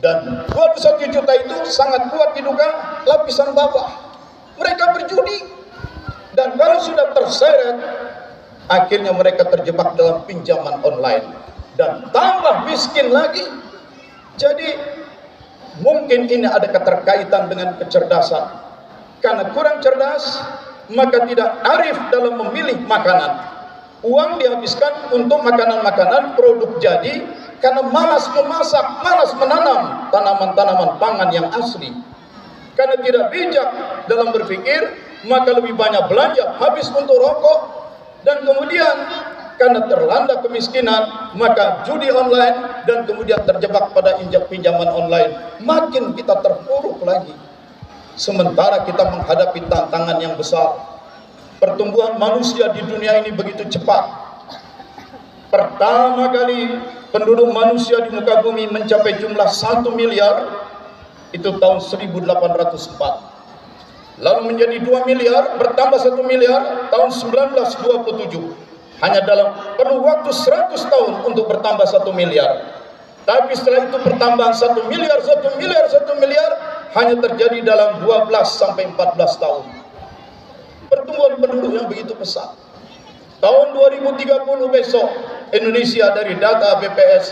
Dan 21 juta itu sangat kuat diduga lapisan bawah. Mereka berjudi. Dan kalau sudah terseret, akhirnya mereka terjebak dalam pinjaman online. Dan tambah miskin lagi. Jadi mungkin ini ada keterkaitan dengan kecerdasan. Karena kurang cerdas, maka tidak arif dalam memilih makanan. Uang dihabiskan untuk makanan-makanan produk jadi, karena malas memasak, malas menanam tanaman-tanaman pangan yang asli. Karena tidak bijak dalam berpikir, maka lebih banyak belanja habis untuk rokok. Dan kemudian karena terlanda kemiskinan, maka judi online, dan kemudian terjebak pada injak pinjaman online. Makin kita terpuruk lagi. Sementara kita menghadapi tantangan yang besar. Pertumbuhan manusia di dunia ini begitu cepat. Pertama kali penduduk manusia di muka bumi mencapai jumlah 1 miliar itu tahun 1804. Lalu menjadi 2 miliar, bertambah 1 miliar tahun 1927. Hanya dalam perlu waktu 100 tahun untuk bertambah 1 miliar. Tapi setelah itu pertambahan 1 miliar, 1 miliar, 1 miliar hanya terjadi dalam 12 sampai 14 tahun. Pertumbuhan penduduk yang begitu pesat. Tahun 2030 besok Indonesia dari data BPS,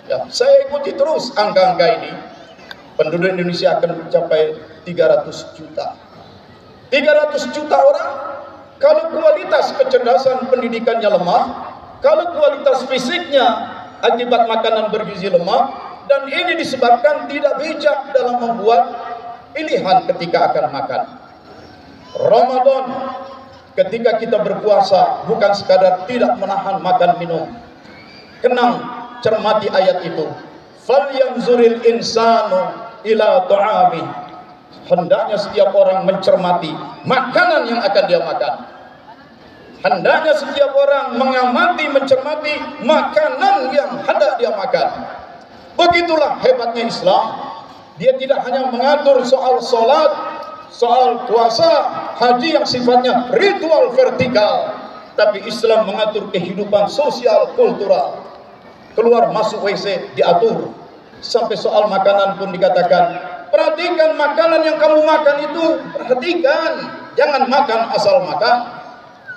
ya, saya ikuti terus angka-angka ini. Penduduk Indonesia akan mencapai 300 juta. 300 juta orang. Kalau kualitas kecerdasan pendidikannya lemah, kalau kualitas fisiknya akibat makanan bergizi lemah, dan ini disebabkan tidak bijak dalam membuat pilihan ketika akan makan. Ramadan, ketika kita berpuasa, bukan sekadar tidak menahan makan minum. Kenang, cermati ayat itu. Falyanzuril insanu ila ta'ami. Hendaknya setiap orang mencermati makanan yang akan dia makan. Hendaknya setiap orang mengamati, mencermati makanan yang hendak dia makan. Begitulah hebatnya Islam. Dia tidak hanya mengatur soal sholat, soal puasa, haji yang sifatnya ritual vertikal, tapi Islam mengatur kehidupan sosial, kultural. Keluar masuk WC diatur. Sampai soal makanan pun dikatakan, perhatikan makanan yang kamu makan itu, perhatikan, jangan makan asal makan.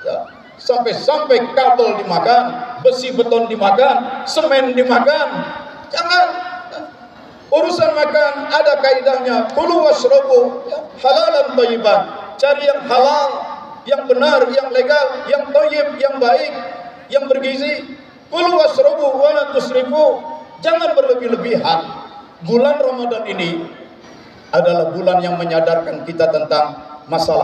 Ya. Sampai kabel dimakan, besi beton dimakan, semen dimakan. Jangan. Urusan makan ada kaidahnya. Kulu washrabu, ya, halalan thayyiban. Cari yang halal, yang benar, yang legal, yang thayyib, yang baik, yang bergizi. Kulu washrabu wa la tusrifu. Jangan berlebih-lebihan. Bulan Ramadan ini adalah bulan yang menyadarkan kita tentang masalah